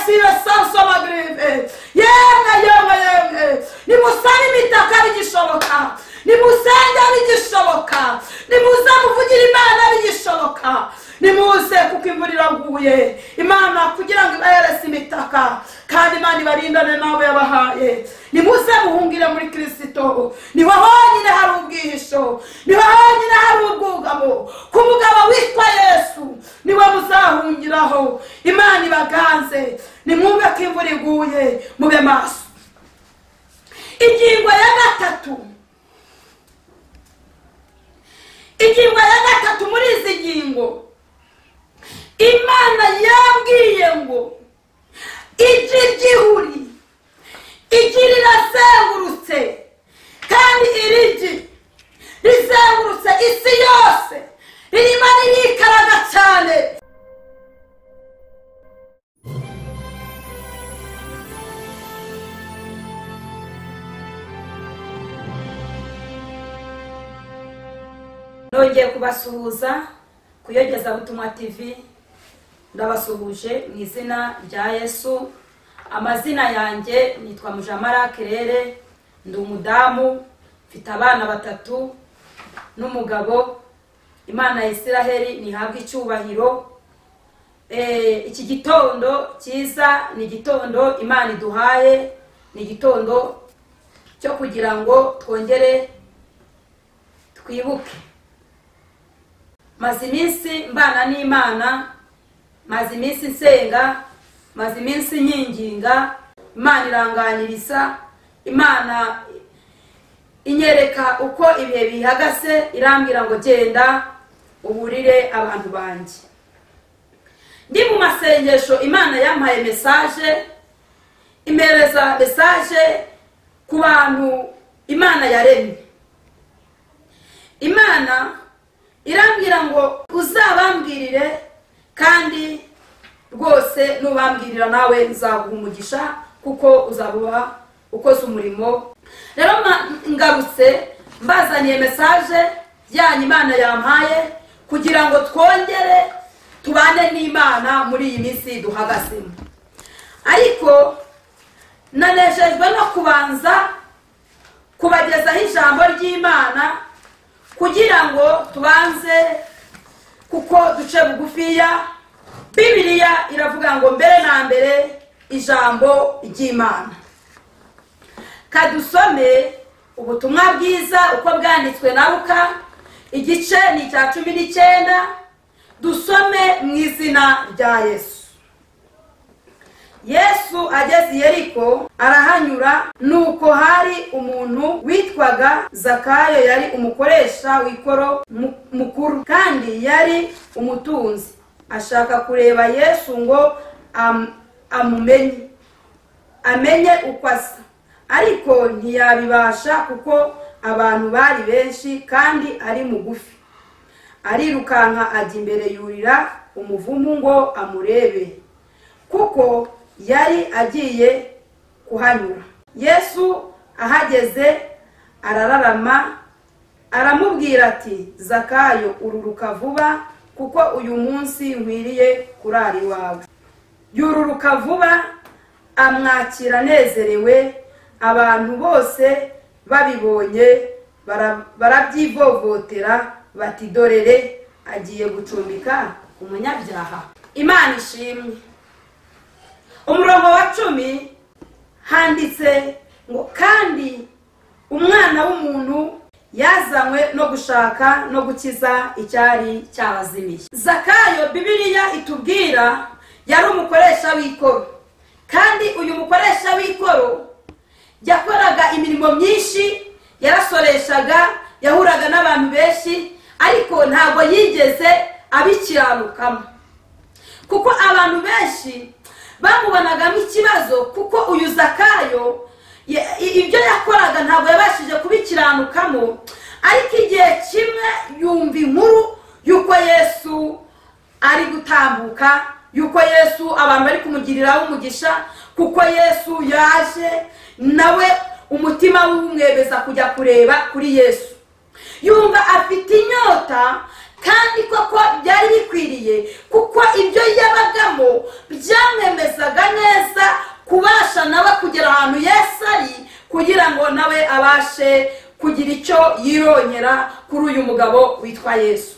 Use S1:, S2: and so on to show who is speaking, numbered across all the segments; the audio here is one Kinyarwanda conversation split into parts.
S1: asire sanso magrive yemwe nimusane imitaka bigishoboka nimusenge bigishoboka nimuze muvugira Imana bigishoboka nimuze kuko imvura iraguye Imana kugira ngo ibahereze imitaka kandi Imana ibarindane n'abo yabahaye nimuze muhungire muri Kristo niho honyine hari ubwihisho niho honyine hari ubwugamo ku mugabo witwa Yesu niwe muzahungiraho Imana ibaganze nimwumve ko imvura iguye mube maso ingingo ya gatatu muri izi ngingo Imana yambwiye ngo igi ry'ihuri igi rirazengurutse kandi irigi rizengurutse isi yose ririmo ririkaraga cyane. Nongeye kubasuhuza kuyogeza butumwa TV ndabasuhuje mu izina rya Yesu. Amazina yanjye nitwa Mujamara Kerere, ndi umudamu mfite abana 3 n'umugabo. Imana ya Isiraheli nihabwe icyubahiro. Iki gitondo cyiza ni gitondo Imana iduhaye, ni gitondo cyo kugira ngo twongere twibuke. Maze iminsi mbana n'Imana, maze iminsi nsenga, maze iminsi nyinginga, Imana iranganiriza, Imana inyereka uko ibihe bihagase, irambwira ngo genda uburire abantu banjye. Ndi mu masengesho Imana yampaye message, impereza message ku bantu Imana yaremye. Imana irambwira ngo uzabambwirire kandi rwose nubambwirira nawe nzaguha umugisha kuko uzabuha ukoze umurimo. Rero ngarutse mbazaniye message yanyu Imana yampaye kugira ngo twongere tubane n'Imana muri iyi minsi duhagasemo. Ariko nanejejwe no kubanza kubagezaho ijambo ry'Imana kugira ngo tubanze kuko duce bugufiya. Bibiliya iravuga ngo mbere na mbere ijambo ry'Imana. Kadusome ubutumwa bwiza uko bwanditswe na Luka, igice ni cya 19. Dusome mu izina rya Yesu. Yesu ageze i Yeriko arahanyura, nuko hari umuntu witwaga Zakayo, yari umukoresha w'ikoro mukuru kandi yari umutunzi. Ashaka kureba Yesu ngo amenye uko asa, ariko ntiyabibasha kuko abantu bari benshi kandi ari mugufi. Arirukanka ajya imbere yurira umuvumu ngo amurebe, kuko yari agiye kuhanyura. Yesu ahageze arararama aramubwira ati, Zakayo ururuka vuba kuko uyu munsi nkwiriye kurara iwawe. Yururuka vuba amwakira nezerewe. Abantu bose babibonye barabyivovotera bati, dorere agiye gucumbika umunyabyaha. Imana ishimwe. Umurongo wa 10 handitse ngo kandi umwana w'umuntu yazanywe no gushaka no gukiza icyari cyabazimiye. Zakayo Bibiliya itubwira yari umukoresha w'ikoro, kandi uyu mukoresha w'ikoro yakoraga imirimo myinshi, yarasoreshaga, yahuraga n'abantu benshi, ariko ntabwo yigeze abikiranukamo kuko abantu benshi bamubonagamo ikibazo, kuko uyu Zakayo ibyo yakoraga ntabwo yabashije kubikiranukamo. Ariko igihe kimwe yumva inkuru yuko Yesu ari gutambuka, yuko Yesu abantu bari kumugiriraho umugisha, kuko Yesu yaje nawe umutima w'umwebeza kujya kureba kuri Yesu. Yumva afite inyota, kandi koko byari bikwiriye kuko ibyo yabagamo byamwemezaga neza abashe kugira icyo yirongera kuri uyu mugabo witwa Yesu.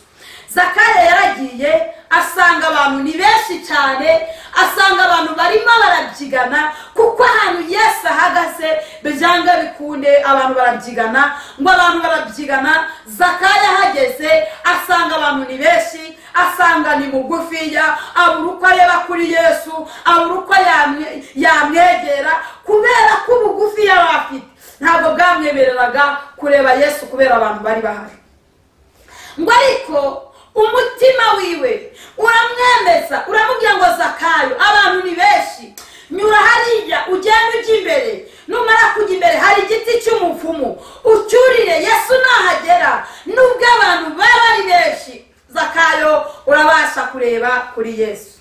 S1: Zakayo yaragiye asanga abantu ni benshi cyane, asanga abantu barimo barabyigana, kuko ahantu Yesu ahagaze bijyanga bikunde abantu barabyigana, ngo abantu barabyigana. Zakayo ahageze asanga abantu ni benshi, asanga ni mugufiya, abura uko areba kuri Yesu, abura uko yamwegera, kubera ko ubugufi yari afite ntabwo bwamwemereraga kureba Yesu kubera abantu bari bahari. Ngo ariko umutima wiwe uramwemeza, uramubwira ngo Zakayo, abantu ni benshi, nyura hariya ugenda ujya imbere, numara kujya imbere hari igiti cy'umuvumu, ucyurire Yesu nahagera, nubwo abantu baba ari benshi, Zakayo urabasha kureba kuri Yesu.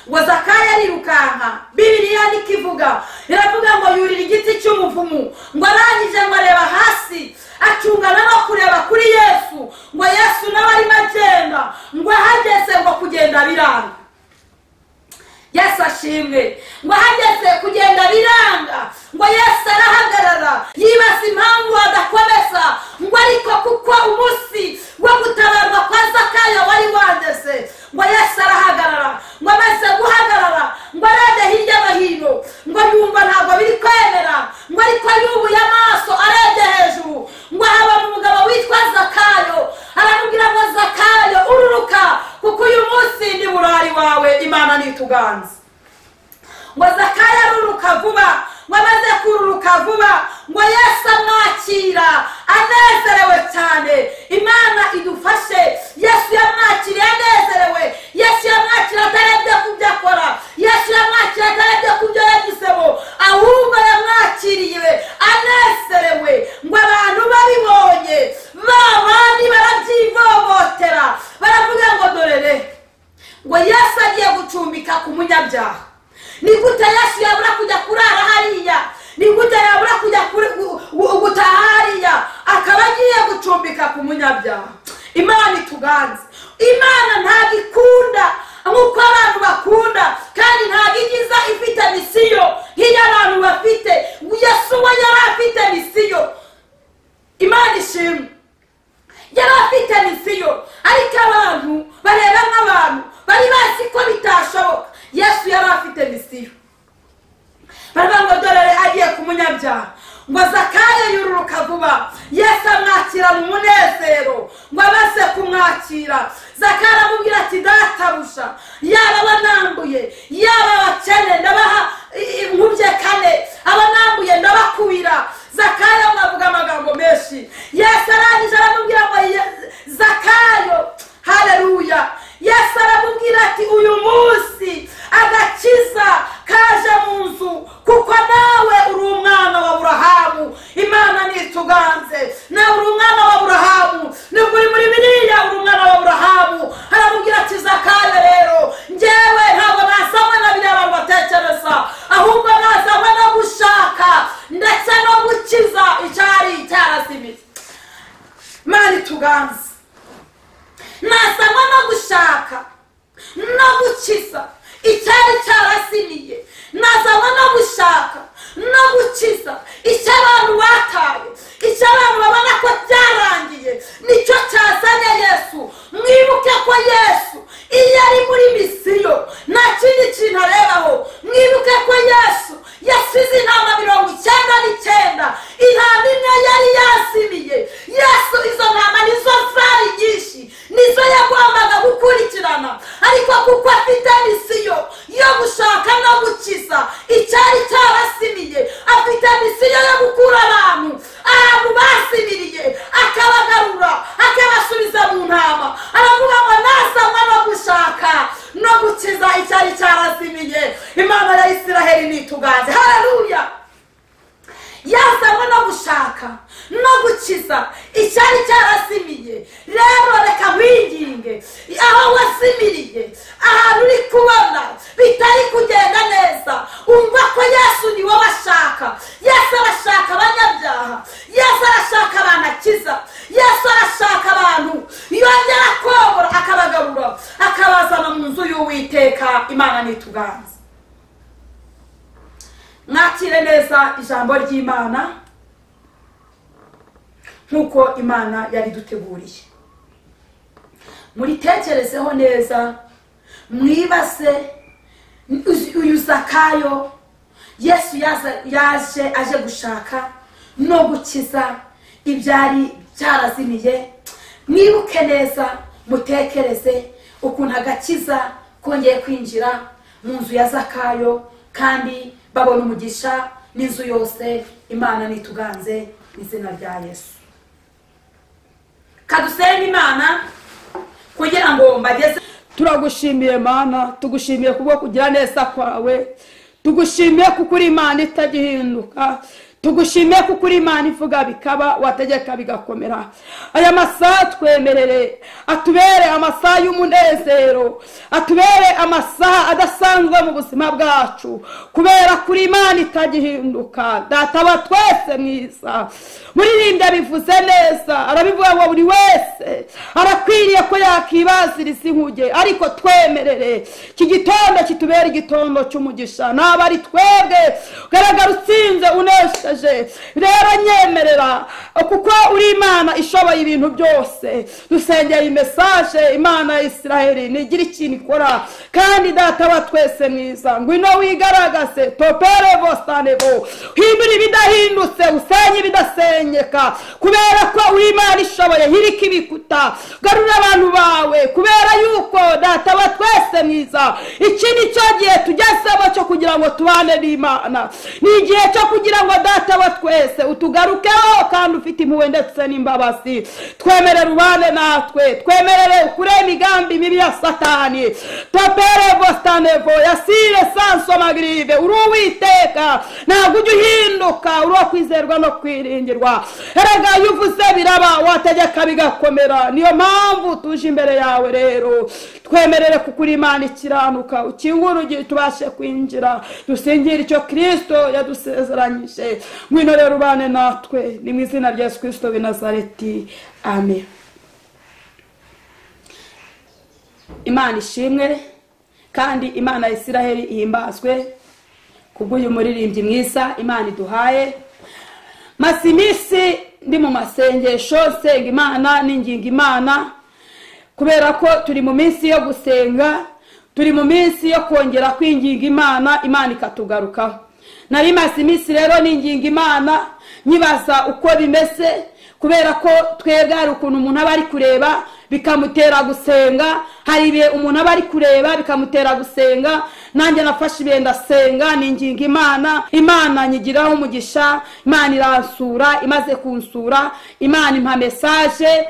S1: Ngo Zakayo arirukanka, Bibiliya nikivuga iravuga ngo yurira igiti cy'umuvumu, ngo arangije ngo areba hasi, acungana no kureba kuri Yesu, ngo Yesu nawe arimo agenda, ngo ahageze ngo kugenda biranga. Yesu ashimwe. Ngo ahageze kugenda biranga, ngo Yesu arahagarara yibaza impamvu adakomeza, ngo ariko kuko umunsi wo gutabarwa kwa Zakayo wari wandeze, ngo Yesu arahagarara. Ngo amaze guhagarara, ngo arebe hirya no hino, ngo yumva ntabwo biri kwemera, ngo ariko yubuye amaso arebye hejuru, ngo habona umugabo witwa Zakayo, aramubwira ngo Zakayo ururuka, kuko uyu munsi ni burari wawe, Imana nituganze. Ngo Zakayo aruruka vuba, ngo amaze kururuka vuba, ngo Yesu amwakira anezerewe cyane. Imana idufashe. Yesu yamwakiriye anezerewe, Yesu yamwakira atarebye ku byo akora, Yesu yamwakira atarebye ku byo yagisemo, ahubwo yamwakiriye anezerewe. Ngo abantu babibonye babandi barabyivovotera, baravuga ngo dorere, ngo Yesu agiye gucumbika ku munyabyaha. Ni gute Yesu yabura kujya kurara hariya, ni gute yabura kujya gutaha hariya, akaba agiye gucumbika ku munyabyaha. Imana ituganze. Imana ntabwo ikunda nk'uko abantu bakunda, kandi ntabwo igiza ifite misiyo nk'iyo abantu bafite. Yesu we yari afite misiyo. Imana ishimwe. Yari afite misiyo, ariko abantu bareba nk'abantu bari bazi ko bitashoboka. Yesu yari afite misiyo. Baravuga ngo dore agiye ku munyabyaha. Ngo Zakayo yururuka vuba, Yesu amwakira mu munezero. Ngo amaze kumwakira, Zakayo aramubwira ati databuja, yaba abanambuye, yaba abakene ndabaha inkubye kane, abanambuye ndabakubira. Zakayo avuga amagambo menshi. Yesu arangije aramubwira ngo Zakayo, haleluya. Yesu aramubwira ati uyu munsi agakiza kaje mu nzu, kuko nawe uri umwana wa Aburahamu. Imana nituganze. Nawe uri umwana wa Aburahamu, nubwo uri muri Bibiliya uri umwana wa Aburahamu. Aramubwira ati Zakayo rero, njyewe ntabwo nasabwe na biriya abantu batekereza, ahubwo nasabwe no gushaka ndetse no gukiza icyari cyarazimiye. Imana ituganze. Nasabwe no gushaka no gukiza icyari cyarasimiye, nasabwe no gushaka no gukiza icyo abantu bataye, icyo abantu babona ko byarangiye, nicyo cyazanye Yesu. Mwibuke ko Yesu iyo ari muri misiyo nta kindi kintu arebaho. Mwibuke ko Yesu yasize intama 99, intama imwe yari yasimiye. Yesu izo ntama nizo zari nyinshi, nizo yagombaga gukurikirana, ariko kuko afite misiyo yo gushaka no gukiza icyari cyarasimiye, afite misiyo yo gukura abantu ahantu basibiriye, akabagarura akabasubiza mu ntama. Aravuga ngo nasabwe no gushaka no gukiza icyari cyarasimiye. Imana ya Isiraheli nituganze. Haleluya. Yazanywe no gushaka no gukiza icyari cyarasimiye. Rero reka mwinginge, aho wasimiriye, ahantu uri kubona bitari kugenda neza, umva ko Yesu ni wowe ashaka. Yesu arashaka abanyabyaha, Yesu arashaka abanakiza, Yesu arashaka abantu yongera kobora akabagarura akabazana mu nzu y'Uwiteka. Imana nituganze. Mwakire neza ijambo ry'Imana. nk'uko Imana yari duteguriye. Muritekerezeho neza, mwibase uyu Zakayo Yesu yaje aje gushaka no gukiza ibyari byarazimiye. Mwibuke neza, mutekereze ukuntu agakiza kongeye kwinjira mu nzu ya Zakayo, kandi babona umugisha n'inzu yose. Imana nituganze izina rya Yesu. Kadusenge Imana kugira ngo mbageze. Turagushimiye Mana, tugushimiye kubwo kugira neza kwawe, tugushimiye kuko uri Imana itagihinduka, tugushimiye kuko uri Imana ivuga bikaba, wategeka bigakomera. Aya masaha twemerere atubere amasaha y'umunezero, atubere amasaha adasanzwe mu buzima bwacu, kubera kuri Imana itagihinduka. Data wa twese mwiza, muririmbye bivuze neza, arabivuga ngo buri wese arakwiriye ko yakibaziriza inkuge, ariko twemerere iki gitondo kitubere igitondo cy'umugisha. Naba ari twebwe garagara utsinze unesheje, rero nyemerera kuko uri Imana ishoboye ibintu byose. Dusengeye message Imana ya Isiraheli nigira ikintu ikora, kandi Data wa twese mwiza, ngwino wigaragaze, topere bostanevo, hindura ibidahindutse, usenye ibidasenyeka, kubera ko uri Imana ishoboye hirika ibikuta. Garura abantu bawe, kubera yuko Data wa twese mwiza, iki ni cyo gihe tugezemo cyo kugira ngo tubane n'Imana. Ni igihe cyo kugira ngo Data wa twese utugarukeho, kandi ufite impuhwe ndetse n'imbabazi. Twemerere ubane natwe, twemerere ukure imigambi mibi ya Satani. Topere bostanevo yasire sanso magrive, uri Uwiteka, ntabwo ujya uhinduka, uri kwizerwa no kwiringirwa. Erega yuvuze biraba, wategeka bigakomera. Niyo mpamvu tuje imbere yawe. Rero twemerere kuko uri Imana ikiranuka, ukingura urugi tubashe kwinjira, dusingire icyo Kristo yadusezeranyije. Ngwino rero ubane natwe, ni mu izina rya Yesu Kristo w'i Nazareti, amen. Imana ishimwe, kandi Imana ya Isiraheli ihimbazwe kubw'uyu muririmbyi mwiza Imana iduhaye. Masimisi ndi mu masengesho, senga Imana n'inginga Imana, kubera ko turi mu minsi yo gusenga, turi mu minsi yo kongera kwinginga Imana, Imana ikatugarukaho. Nari masimisi rero n'inginga Imana, nyibaza uko bimeze, kubera ko twebwe hari ukuntu umuntu aba ari kureba bikamutera gusenga, hari ibihe umuntu aba ari kureba bikamutera gusenga. Nanjye nafashe ibihe ndasenga n'inginga Imana, Imana nyigiraho umugisha. Imana iransura, imaze kunsura Imana impa message,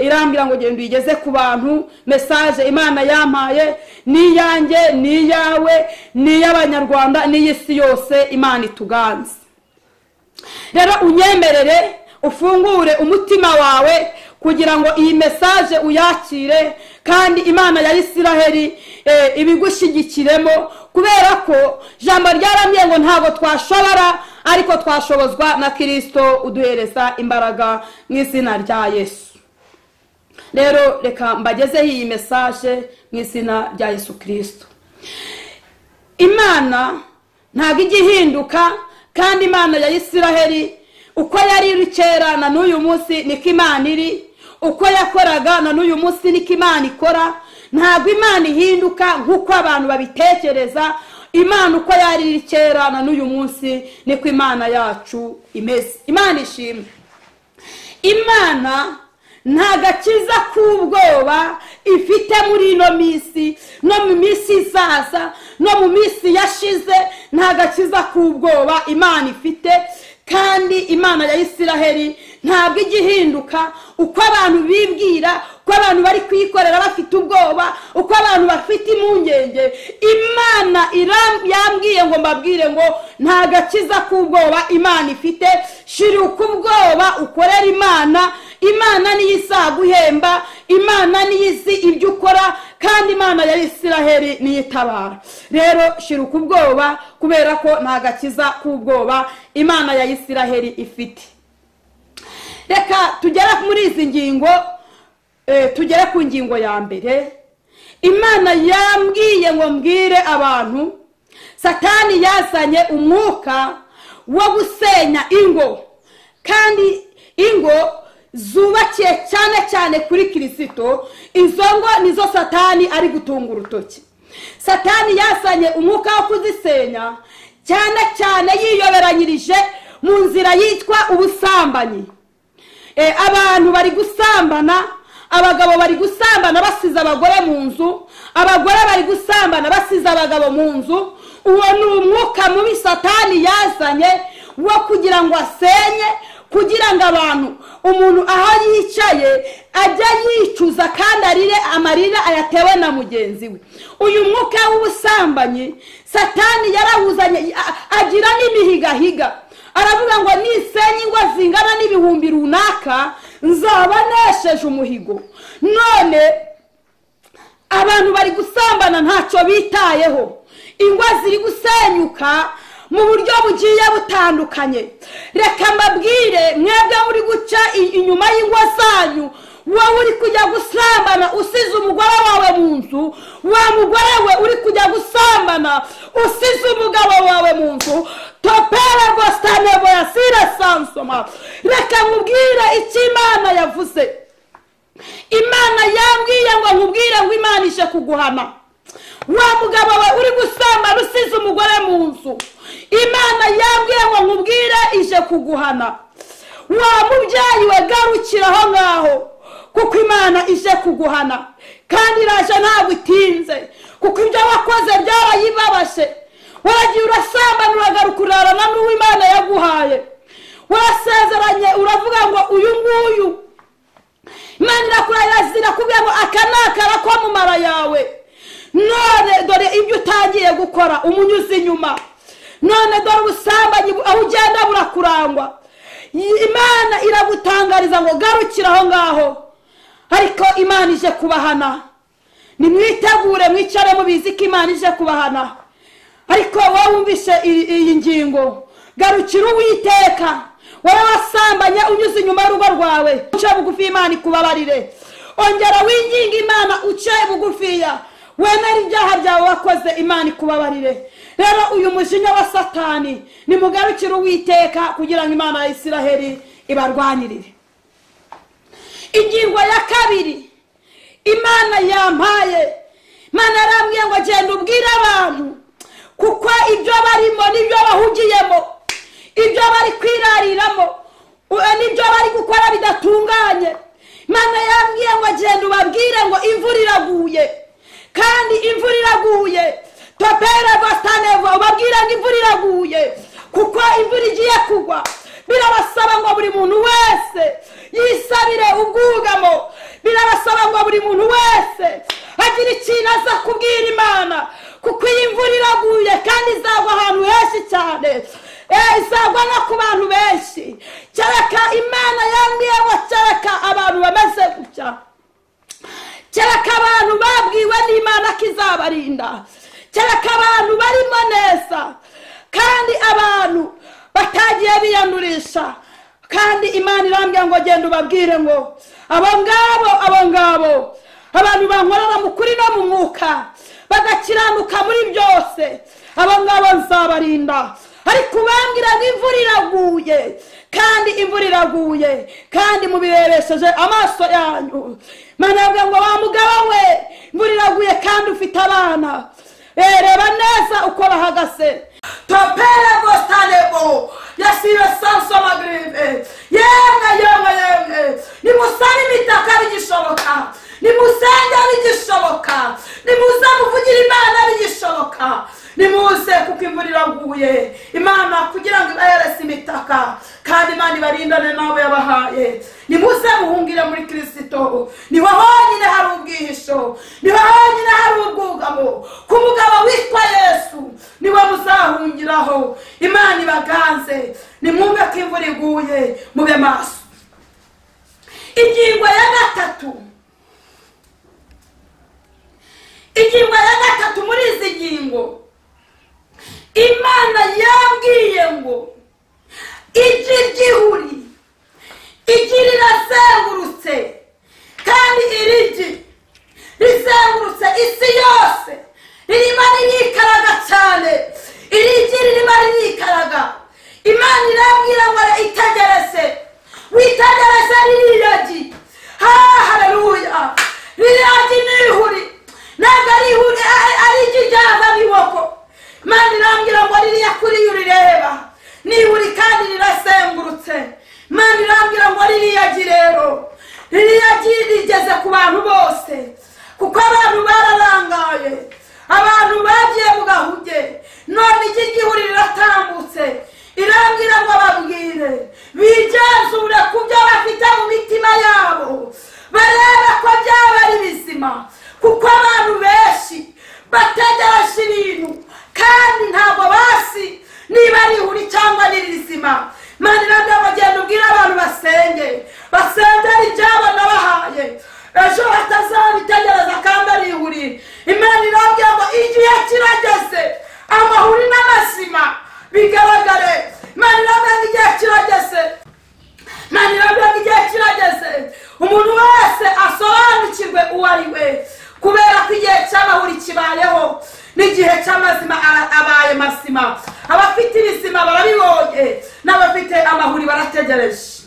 S1: irambwira ngo genda uyigeze ku bantu. Message Imana yampaye ni yanjye, ni yawe, ni y'Abanyarwanda, ni y'isi yose. Imana ituganze. Rero unyemerere ufungure umutima wawe kugira ngo iyi message uyakire, kandi Imana ya Isiraheli ibigushigikiremo, kubera ko jambo ryarambye ngo ntago twashobora, ariko twashobozwa na Kristo uduhereza imbaraga mu izina rya Yesu. Rero reka mbagezeho iyi message mu izina rya Yesu Kristo. Imana ntago igihinduka, kandi Imana ya Isiraheli uko yari iri kera na n'uyu munsi niko Imana iri, uko yakoraga na n'uyu munsi niko Imana ikora. Ntabwo Imana ihinduka nk'uko abantu babitekereza. Imana uko yari iri kera na n'uyu munsi niko Imana yacu imeze. Imana ishimwe. Imana nta gakiza k'ubwoba ifite muri ino minsi, no mu minsi izaza, no mu minsi yashize. Nta gakiza k'ubwoba Imana ifite, kandi Imana ya Isiraheli ntabwo igihinduka. Uko abantu bibwira, uko abantu bari kwikorera bafite ubwoba, uko abantu bafite impungenge, Imana yambwiye ngo mbabwire ngo nta gakiza k'ubwoba Imana ifite. Shira uko ubwoba ukorera Imana. Imana niyo izaguhemba, Imana niyo izi ibyo ukora, kandi Imana ya Isiraheli niyo itabara. Rero shira uko ubwoba, kubera ko nta gakiza k'ubwoba Imana ya Isiraheli ifite. Reka tugere muri izi ngingo, tugere ku ngingo ya mbere. Imana yambwiye ngo mbwire abantu, Satani yazanye umwuka wo gusenya ingo, kandi ingo zubakiye cyane cyane kuri Kristo, izo ngo nizo Satani ari gutunga urutoki. Satani yasanye umwuka wo kuzisenya cyane cyane yiyoberanyirije mu nzira yitwa ubusambanyi. Abantu bari gusambana, abagabo bari gusambana basize abagore mu nzu, abagore bari gusambana basize abagabo mu nzu. Uwo ni umwuka mubi Satani yazanye wo kugira ngo asenye, kugira ngo abantu umuntu aho yicaye ajya yicuza kandi arire amarira ayatewe na mugenzi we. Uyu mwuka w'ubusambanyi Satani yarawuzanye, agira n'imihigahiga, aravuga ngo nisenye ingo zingana n'ibihumbi runaka nzaba nesheje umuhigo. None abantu bari gusambana ntacyo bitayeho, ingo ziri gusenyuka mu buryo bugiye butandukanye. Reka mbabwire mwebwe muri guca inyuma y'ingo zanyu, wowe uri kujya gusambana usize umugore wawe mu nzu, wa mugore we uri kujya gusambana usize umugabo wawe mu nzu, topere gostanebo yasire sansoma. Reka nkubwire icyo Imana yavuze. Imana yambwiye ngo nkubwire ngo Imana ije kuguhana. Wa mugabo we uri gusambana usize umugore mu nzu, Imana yambwiye ngo nkubwire ije kuguhana. Wa mubyeyi we garukiraho ngaho, kuko Imana ije kuguhana kandi iraje ntabwo itinze, kuko ibyo wakoze byarayibabashe. Waragiye urasambana uragaruka urarana n'uwo Imana yaguhaye, warasezeranye uravuga ngo uyu nguyu Imana irakurahira zirakubwira ngo aka ni akara ko mu mara yawe. None dore ibyo utangiye gukora umunyuze inyuma. None dore ubusambanyi aho ugenda burakurangwa. Imana iragutangariza ngo garukiraho ngaho, ariko Imana ije kubahana. Nimwitegure mwicare mubizi ko Imana ije kubahana. Ariko wowe wumvise iyi ngingo, garukira Uwiteka. Wowe wasambanye unyuze inyuma y'urugo rwawe, uce bugufi Imana ikubabarire. Ongera winginga Imana uce bugufiya, wemera ibyaha byawe wakoze Imana ikubabarire. Rero uyu mujinya wa Satani nimugarukire Uwiteka kugira ngo Imana ya Isiraheli ibarwanirire. Ingingo ya kabiri Imana yampaye, Imana yarambwiye ngo genda ubwire abantu, kuko ibyo barimo n'ibyo bahugiyemo, ibyo bari kwirariramo n'ibyo bari gukora bidatunganye. Imana yambwiye ngo genda ubabwire ngo imvura iraguye, kandi imvura iraguye. Topere gostanebo ubabwire ngo imvura iraguye, kuko imvura igiye kugwa. Birabasaba ngo buri muntu wese yisabire ubwugamo, birabasaba ngo buri muntu wese agira ikintu aza kubwira Imana, kuko iyi imvura iraguye kandi izagwa ahantu henshi cyane. Izagwa no ku bantu benshi. Kereka Imana yambwiye ngo kereka abantu bameze gutya, kereka abantu babwiwe n'Imana ko izabarinda, kereka abantu barimo neza kandi abantu batagiye biyandurisha. Kandi Imana irambwiye ngo genda ubabwire ngo abo ngabo abantu bankorera mu kuri no mu mwuka bagakiranuka muri byose, abo ngabo nzabarinda. Ariko ubambwira ngo imvura iraguye, kandi imvura iraguye kandi mubirebesheje amaso yanyu. Imana yambwiye ngo wa mugabo we, imvura iraguye kandi ufite abana, reba neza uko bahagaze. Topere gostanebo yasire sansoma grive. Yemwe nimusane imitaka bigishoboka, nimusenge bigishoboka, nimuze muvugira Imana bigishoboka. Nimuze kuko imvura iraguye. Imana kugira ngo ibahereze imitaka kandi Imana ibarindane n'abo yabahaye. Nimuze muhungire muri Kristo, niho honyine hari ubwihisho, niho honyine hari ubwugamo. Ku mugabo witwa Yesu niwe muzahungiraho. Imana ibaganze, nimwumve ko imvura iguye mube maso. Ingingo ya gatatu, muri izi ngingo Imana yambwiye ngo igi ry'ihuri, igi rirazengurutse, kandi irigi rizengurutse isi yose, ririmo ririkaraga cyane, irigi ririmo ririkaraga. Imana irambwira ngo itegereze, witegereze ririya niburi kandi rirasengurutse. Imana irambwira ngo ririyagi rero, ririyagi rigeze ku bantu bose, kuko abantu bararangaye, abantu bagiye mu gahuge, none iki gihuri riratambutse. Irambwira ngo babwire bigenzure ku byo bafite mu mitima yabo, barebe ko byaba ari bizima, kuko abantu benshi bategereje ibintu kandi ntabwo basi niba ari ihuri cyangwa ni rizima. Imana irambwira ngo genda ubwire abantu basengere ibyabo nabahaye, ejo batazabitegereza kandi ari ihuri. Imana irambwira ngo igihe kirageze amahuri n'amazima bigaragare. Imana irambwira ngo igihe kirageze, Imana irambwira ngo igihe kirageze umuntu wese asobanukirwe uwo ari we, kubera ko igihe cy'amahuri kibayeho n'igihe cy'amazima abaye mazima. Abafite ibizima barabibonye, n'abafite amahuri barategereje.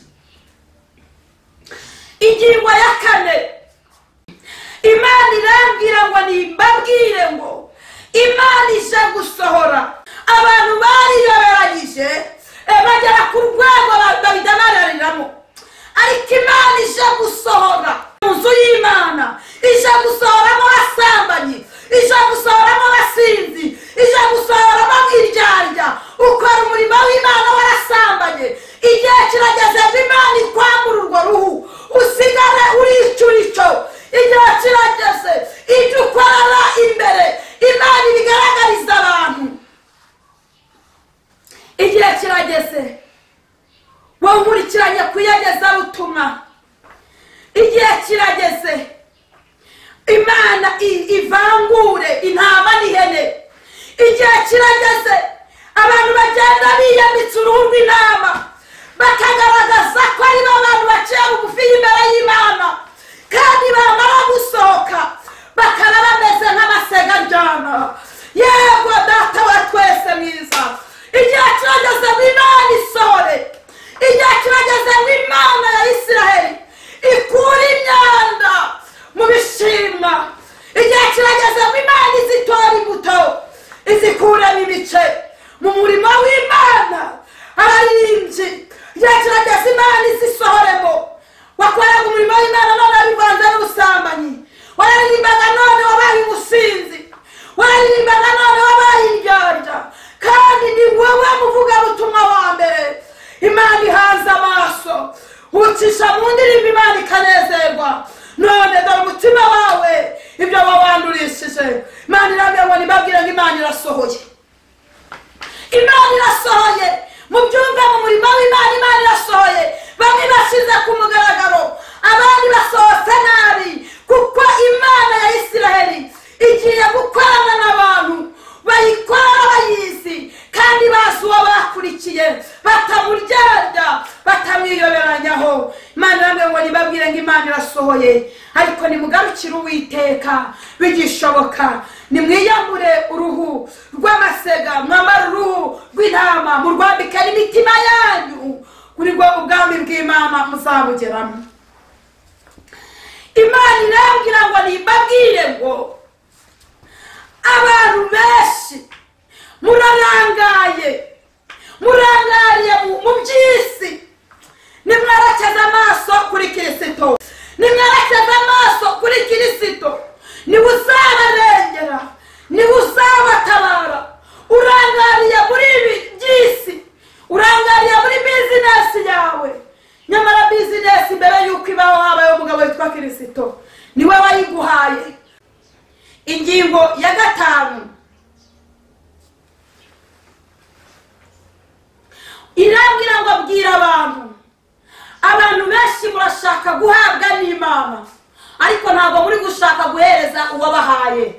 S1: Ingingo ya 4, Imana irambwira ngo nimbabwire ngo Imana ije gusohora abantu bariyoberanyije bagera ku rwego babidanariramo, ariko Imana ije gusohora mu nzu y'Imana, ije gusohoramo abasambanyi, ije gusohoramo abasinzi, ije gusohoramo iryarya. Ukora umurimo w'Imana warasambanye, igihe kirageze Imana ikwambura urwo ruhu usigare uri icyo. Igihe kirageze ibyo ukorera imbere Imana ibigaragariza abantu. Igihe kirageze wowe nkurikiranye kuyageza ubutumwa. Igihe kirageze Imana ivangure intama n'ihene. Igihe kirageze abantu bagenda biyamitse uruhu rw'intama, bakagaragaza ko ari bo bantu baciye bugufi imbere y'Imana, kandi bamara gusohoka bakaba bameze nk'amasegaryana. Yego data wa twese mwiza, igihe kirageze ngo Imana isohore, igihe kirageze ngo Imana ya Isiraheli ikure imyanda mu bishimwa. Igihe kirageze ngo Imana izitora imbuto izikuremo ibice mu murimo w'Imana. Abaririmbyi, igihe kirageze Imana izisohoremo. Wakoraga umurimo w'Imana none bivanze n'ubusambanyi, waririmbaga none wabaye umusinzi, waririmbaga none wabaye indyarya, kandi ni wowe muvugabutumwa wa mbere Imana ihanze amaso, ucisha mu ndirimbo Imana ikanezerwa. None dore umutima wawe ibyo wawandurishije. Imana irambwira ngo nibabwire ngo Imana irasohoye, Imana irasohoye. Mubyumve mu murimo w'Imana, Imana irasohoye. Bamwe bashyize ku mugaragaro, abandi basohotse nabi, kuko Imana ya Isiraheli igiye gukorana n'abantu bayikora bayizi kandi bazi uwo bakurikiye, batamuryarya batamwiyoberanyaho. Imana irambwira ngo nibabwire ngo Imana irasohoye, ariko nimugarukire Uwiteka bigishoboka. Nimwiyambure uruhu rw'amasega, mwambare uruhu rw'intama, murwambike n'imitima yanyu, kuri bwo ubwami bw'Imana muzabugeramo. Imana irambwira ngo nibabwire ngo abantu benshi murangariye mu by'isi. Nimwerekeze amaso kuri Kristo, nimwerekeze amaso kuri Kristo, niwe uzabarengera, niwe uzabatabara. Urangariye muri ibi by'isi, urangariye muri bizinesi yawe, nyamara bizinesi mbere y'uko ibaho habayeho umugabo witwa Kristo, niwe wayiguhaye. Ingingo ya 5, irambwira ngo abwira abantu benshi murashaka guhabwa n'Imana, ariko ntabwo muri gushaka guhereza uwabahaye.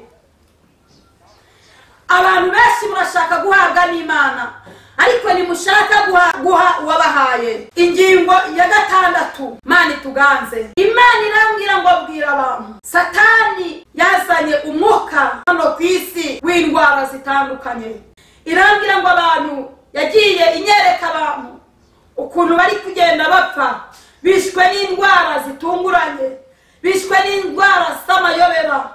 S1: Abantu benshi murashaka guhabwa n'Imana, ariko nimushaka guha uwabahaye. Ingingo ya 6, Imana ituganze. Imana irambwira ngo abwira abantu Satani yazanye umwuka hano ku isi w'indwara zitandukanye. Irambwira ngo abantu yagiye inyereka abantu ukuntu bari kugenda bapfa, bishwe n'indwara zitunguranye, bishwe n'indwara z'amayobera.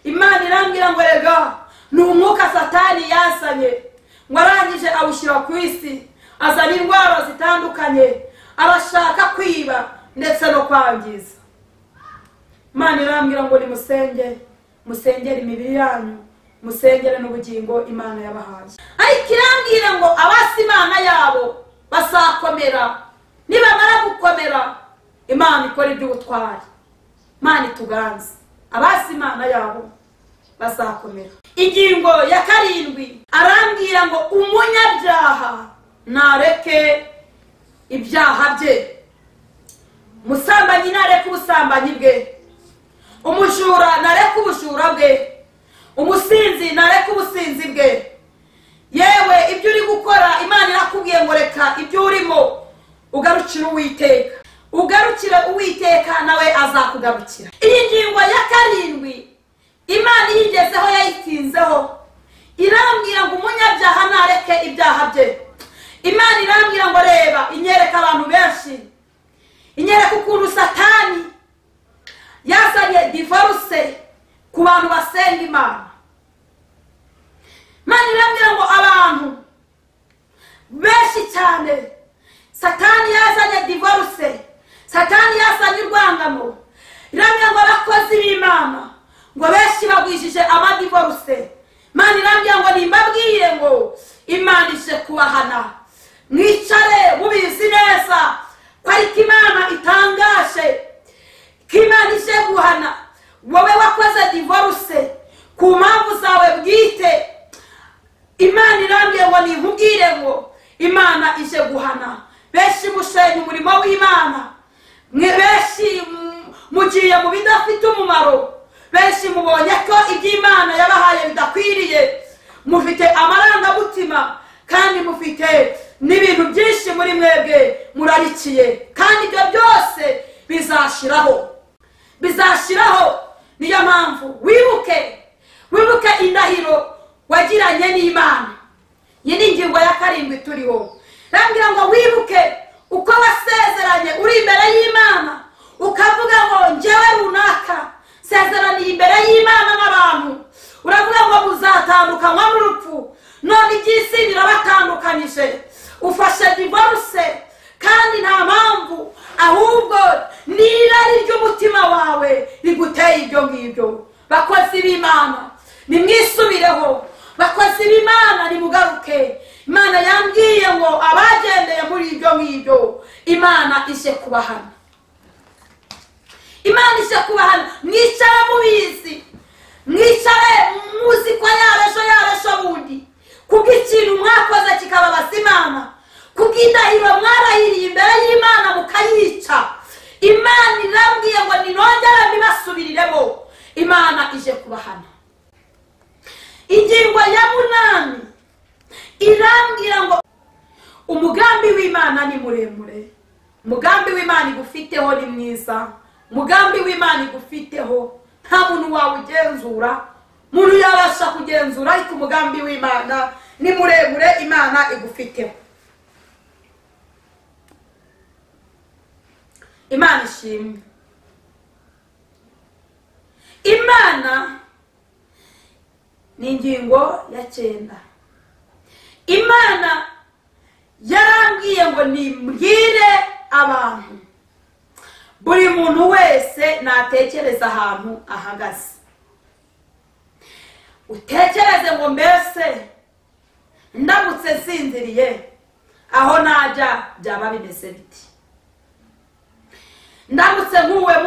S1: Imana irambwira ngo rega ni umwuka Satani yazanye, ngo arangije awushyira ku isi, azana indwara zitandukanye, arashaka kwiba ndetse no kwangiza. Imana irambwira ngo nimusenge, musengere imibiri yanyu, musengere n'ubugingo Imana yabahaye. Ariko irambwira ngo abasi Imana yabo bazakomera, nibamara gukomera Imana ikora iby'ubutwari. Imana ituganze, abasi Imana yabo bazakomera. Ingingo ya 7 arambwira ngo umunyabyaha nareke ibyaha bye, musambanyi nareke ubusambanyi bwe, umujura nareke ubujura bwe, umusinzi nareke ubusinzi bwe. Yewe ibyo uri gukora Imana irakubwiye ngo reka ibyo urimo ugarukire Uwiteka, ugarukire Uwiteka nawe azakugarukira. Iyi ngingo ya 7 Imana yigezeho yayitinzeho, irambwira ngo umunyabyaha nareke ibyaha bye. Imana irambwira ngo reba, inyereka abantu benshi, inyereka ukuntu Satani yazanye divorce ku bantu basenga Imana. Imana irambwira ngo abantu benshi cyane Satani yazanye divorce, Satani yazanye urwangano. Irambwira ngo abakozi b'Imana ngo benshi bagwishije amadivorce. Imana irambwira ngo nimbabwire ngo Imana ije kubahana, mwicare mubizi neza ko ariko Imana itangaje, ko Imana ije guhana wowe wakoze divorce ku mpamvu zawe bwite. Imana irambwira ngo ninkubwire ngo Imana ije guhana. Benshi mushenye umurimo w'Imana, mwe benshi mugiye mu bidafite umumaro, benshi mubonye ko iby'Imana yabahaye bidakwiriye, mufite amarangamutima kandi mufite n'ibintu byinshi muri mwebwe murarikiye, kandi ibyo byose bizashiraho, bizashiraho. Niyo mpamvu wibuke indahiro wagiranye n'Imana. Iyi ni ingingo ya 7 turiho. Rambwira ngo wibuke uko wasezeranye uri imbere y'Imana, ukavuga ngo njyewe runaka sezeraniye imbere y'Imana n'abantu. Uravuga ngo muzatandukanywa n'urupfu, none iby'isi birabatandukanyije. Ufashe divorce kandi nta mpamvu, ahubwo n'irari ry'umutima wawe riguteye ibyo ngibyo. Bakozi b'Imana nimwisubireho, bakozi b'Imana nimugaruke. Imana yambwiye ngo abagendeye muri ibyo ngibyo Imana ije kubahana, Imana ije kubahana. Mwicare mubizi, mwicare muzi ko yaresho bundi kubw'ikintu mwakoze kikababaza Imana, kubw'indahiro mwarahiriye imbere y'Imana mukayica. Imana irambwiye ngo ninongera ntibasubiriremo, Imana ije kubahana. Ingingo ya 8 irambwira ngo umugambi w'Imana ni muremure, umugambi w'Imana igufiteho ni mwiza, umugambi w'Imana igufiteho nta muntu wawugenzura, muntu yabasha kugenzura, ariko umugambi w'Imana ni muremure Imana igufiteho. Imana ishimwe. Imana ni ingingo ya 9. Imana yarambwiye ngo nimbwire abantu, buri muntu wese natekereza ahantu ahagaze. Utekereze ngo mbese ndamutse sinziriye aho najya byaba bimeze biti? Ndamutse nkuwe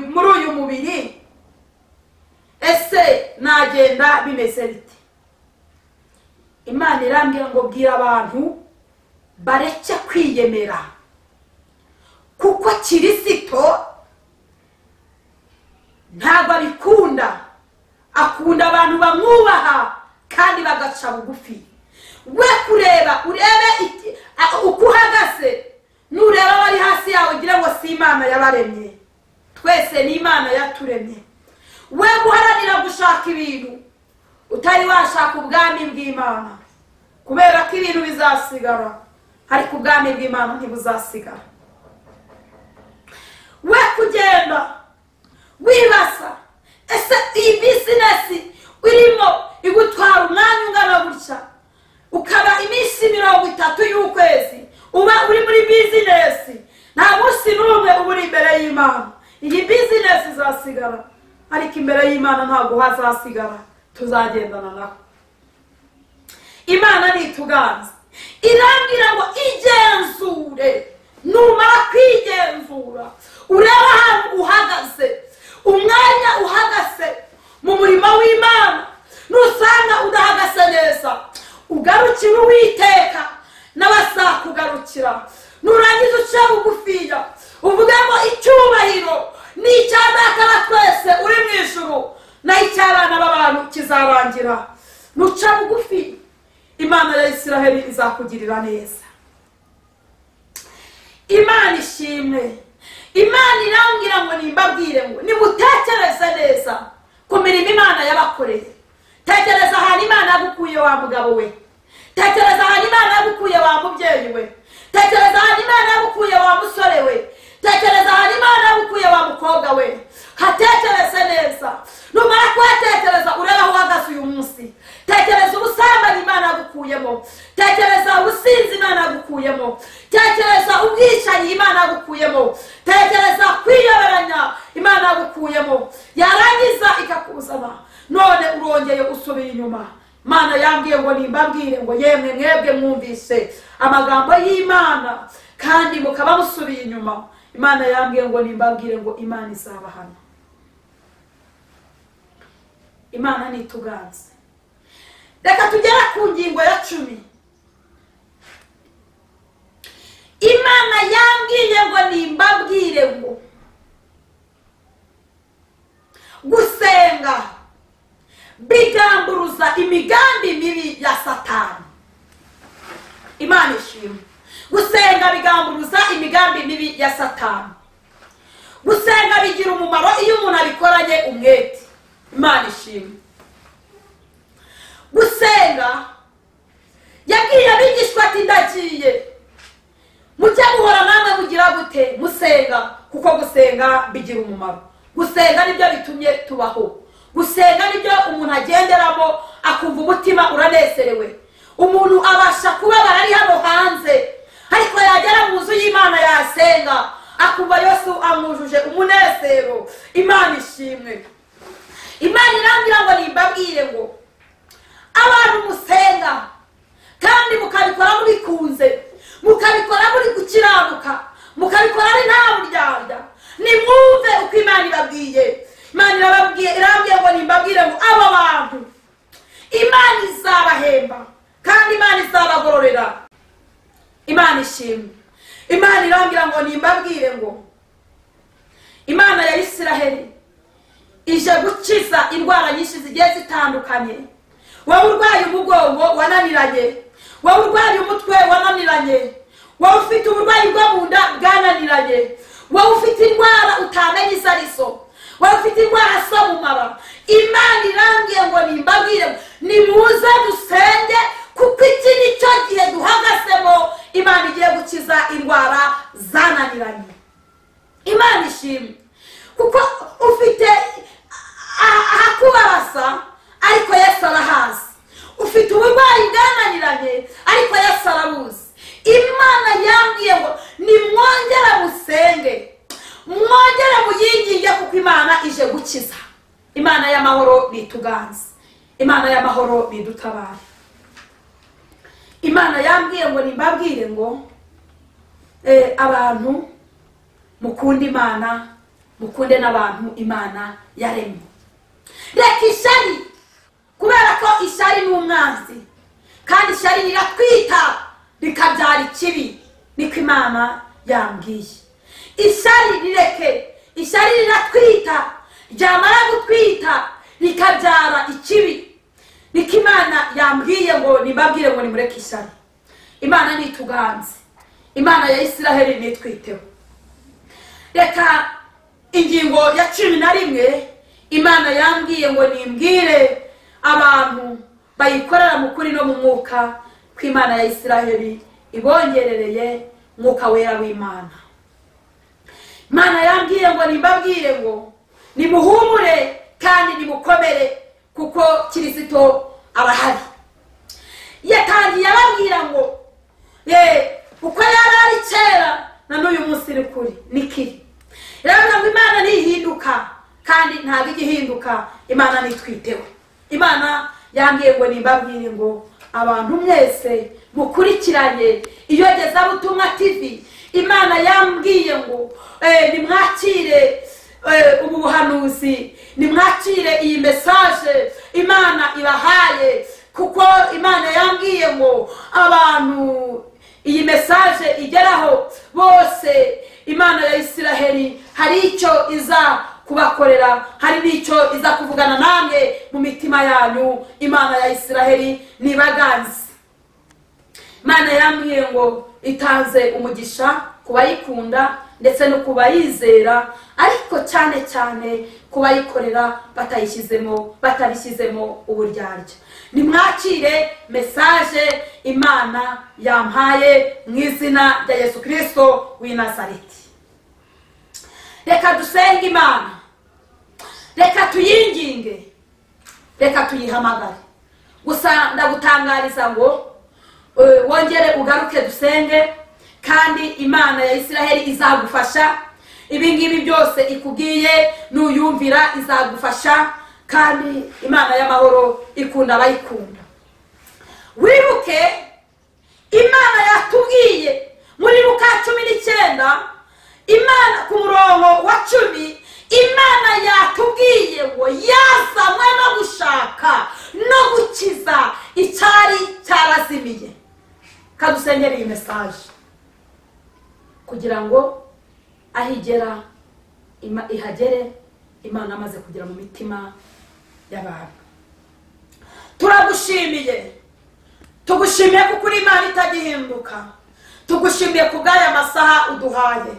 S1: muri uyu mubiri ese nagenda bimeze biti? Imana irambwira ngo bwira abantu bareke kwiyemera, kuko Kirisito ntabwo abikunda, akunda abantu bamwubaha kandi bagaca bugufi. We kureba urebe uko uhagaze, nureba bari hasi yawe ugira ngo si Imana yabaremye. Twese ni Imana yaturemye. We guharanira gushaka ibintu utari washaka ubwami bw'Imana, kubera ko ibintu bizasigara ariko ubwami bw'Imana ntibuzasigara. We kugenda wibasa ese iyi business urimo igutwara umwanya ungana gutya, ukaba iminsi 50 3 y'ukwezi uba uri muri bizinesi nta munsi n'umwe uba uri imbere y'Imana. Iyi bizinesi izasigara ariko imbere y'Imana ntabwo hazasigara, tuzagendana naho. Imana nituganze irambwira ngo igenzure, numara kwigenzura ureba ahantu uhagaze, umwanya uhagaze mu murimo w'Imana, nusanga udahagaze neza ugarukira Uwiteka n'abazakugarukira. Nurangiza uce bugufiya uvuge ngo icyubahiro ni icya Data wa twese uri mu ijuru, naho icy'abana b'abantu kizarangira. Nuca bugufi Imana ya Isiraheli izakugirira neza. Imana ishimwe. Imana irambwira ngo nimbabwire ngo nimutekereze neza ku mirimo Imana yabakoreye. Tekereza ahantu Imana yagukuye wa mugabo we, tekereza ahantu Imana yagukuye wa mubyeyi we, tekereza ahantu Imana yagukuye wa musore we, tekereza ahantu Imana yagukuye wa mukobwa we. Hatekereze neza. Numara kuhatekereza ureba aho uhagaze uyu munsi. Tekereza ubusambanyi Imana yagukuyemo, tekereza ubusinzi Imana yagukuyemo, tekereza ubwicanyi Imana yagukuyemo, tekereza kwiyoberanya Imana yagukuyemo, yarangiza ikakuzana none urongeye usubira inyuma. Imana yambwiye ngo nimbabwire ngo yemwe mwebwe mwumvise amagambo y'Imana kandi mukaba musubiye inyuma. Imana yambwiye ngo nimbabwire ngo Imana izabahana. Imana nituganze. Reka tugera ku ngingo ya 10. Imana yambwiye ngo nimbabwire ngo gusenga bigamburuza imigambi mibi ya Satani. Imana ishimwe. Gusenga bigamburuza imigambi mibi ya Satani. Gusenga bigira umumaro iyo umuntu abikoranye umwete. Imana ishimwe. Gusenga yabwiye abigishwa ati ndagiye mujye muhora namwe mugira gute musenga, kuko gusenga bigira umumaro. Gusenga nibyo bitumye tubaho. Gusenga nibyo umuntu agenderamo akumva umutima uranezerewe. Umuntu abasha kubabara ari hano hanze ariko yagera mu nzu y'Imana yasenga akumva Yesu amujuje umunezero. Imana ishimwe. Imana irambwira ngo nimbabwire ngo abantu musenga kandi mukabikora mubikunze, mukabikora muri gukiranuka, mukabikora ari nta buryarya, nimwumve uko Imana ibabwiye. Imana irambwiye ngo nimbabwire ngo aba bantu Imana izabahemba kandi Imana izabagororera. Imana ishimwe. Imana irambwira ngo nimbabwire ngo Imana ya Isiraheli ije gukiza indwara nyinshi zigiye zitandukanye. Wowe urwaye umugongo wananiranye, wowe urwaye umutwe wananiranye, wowe ufite uburwayi bwo mu nda bwananiranye, wowe ufite indwara utamenye izo arizo, wowe ufite indwara zo mu mara. Imana irambwiye ngo nimbabwire nimuze dusenge kuko iki nicyo gihe duhagazemo. Imana igiye gukiza indwara zananiranye. Imana ishimwe. Kuko ufite ahakubabaza ariko Yesu arahazi, ufite uburwayi bwananiranye ariko Yesu arabuzi. Imana yambwiye ngo nimwongere musenge, mwongere muyinginge kuko Imana ije gukiza. Imana y'amahoro nituganze. Imana y'amahoro nidutabare. Imana yambwiye ngo nimbabwire ngo abantu mukunde Imana, mukunde n'abantu Imana yaremye. Reka ishari, kubera ko ishari ni umwanzi kandi ishari riratwita rikabyara ikibi, niko Imana yambwiye. Ishari rireke, ishari riratwita, ryamara gutwita rikabyara ikibi, niko Imana yambwiye ngo nibabwire ngo nimureke ishari. Imana nituganze. Imana ya Isiraheli nitwiteho. Reka ingingo ya 11 Imana yambwiye ngo nimbwire abantu bayikorera mu kuri no mu mwuka ko Imana ya Isiraheli ibongerereye mwuka wera w'Imana. Imana yambwiye ngo nimbabwire ngo nimuhumure kandi nimukomere kuko Kristo arahari. Yatangiye ababwira ngo kurimbuka. Imana nitwiteho. Imana yambwiye ngo nimbabwire ngo abantu mwese mukurikiranye Iyogezabutumwa TV, Imana yambwiye ngo nimwakire ubu buhanuzi, nimwakire iyi message Imana ibahaye, kuko Imana yambwiye ngo abantu iyi message igeraho bose. Imana ya Isiraheli hari icyo iza kubakorera, hari n'icyo iza kuvugana namwe mu mitima yanyu. Imana ya Isiraheli nibaganze. Imana yambwiye ngo itanze umugisha kubayikunda ndetse no kubayizera, ariko cyane cyane kubayikorera batabishyizemo uburyarya. Nimwakire message Imana yampaye mu izina rya Yesu Kristo w'i Nazareti. Reka dusenge Imana, reka tuyinginge, reka tuyihamagare. Gusa ndagutangariza ngo wongere ugaruke dusenge, kandi Imana ya Isiraheli izagufasha. Ibingibi byose ikubwiye nuyumvira izagufasha, kandi Imana y'amahoro ikunda abayikunda. Wibuke Imana yatubwiye muri Luka 19, Imana ku murongo wa 10, Imana yatubwiye ngo yazanywe no gushaka no gukiza icyari cyarazimiye. Kadusengere iyi message kugira ngo ahigera ihagere Imana amaze kugira mu mitima y'abantu. Turagushimiye, tugushimiye kuko uri Imana itagihinduka, tugushimiye kubw'aya masaha uduhaye.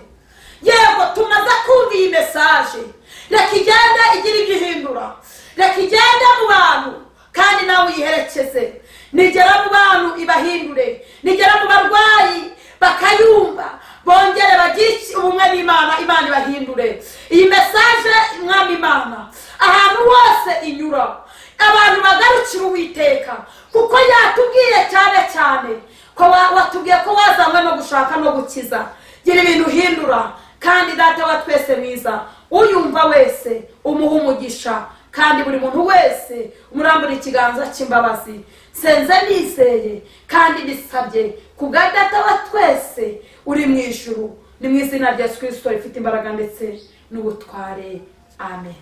S1: Yego tumaze kumva iyi message, reka igende igira igihindura, reka igende mu bantu kandi nawe uyiherekeze. Nigera mu bantu ibahindure, nigera mu barwayi bakayumva, bongere bagire ubumwe n'Imana, Imana ibahindure. Iyi message Mwami Imana ahantu hose inyura, abantu bagarukira Uwiteka, kuko yatubwiye cyane ko watubwiye ko wazanywe no gushaka no gukiza. Gira ibintu uhindura, kandi Data wa twese mwiza, uyumva wese umuha umugisha, kandi buri muntu wese umurambura ikiganza cy'imbabazi. Senze nizeye kandi bisabye kubwa Data wa twese uri mu ijuru, ni mu izina rya Yesu Kristo rifite imbaraga ndetse n'ubutware. Amen.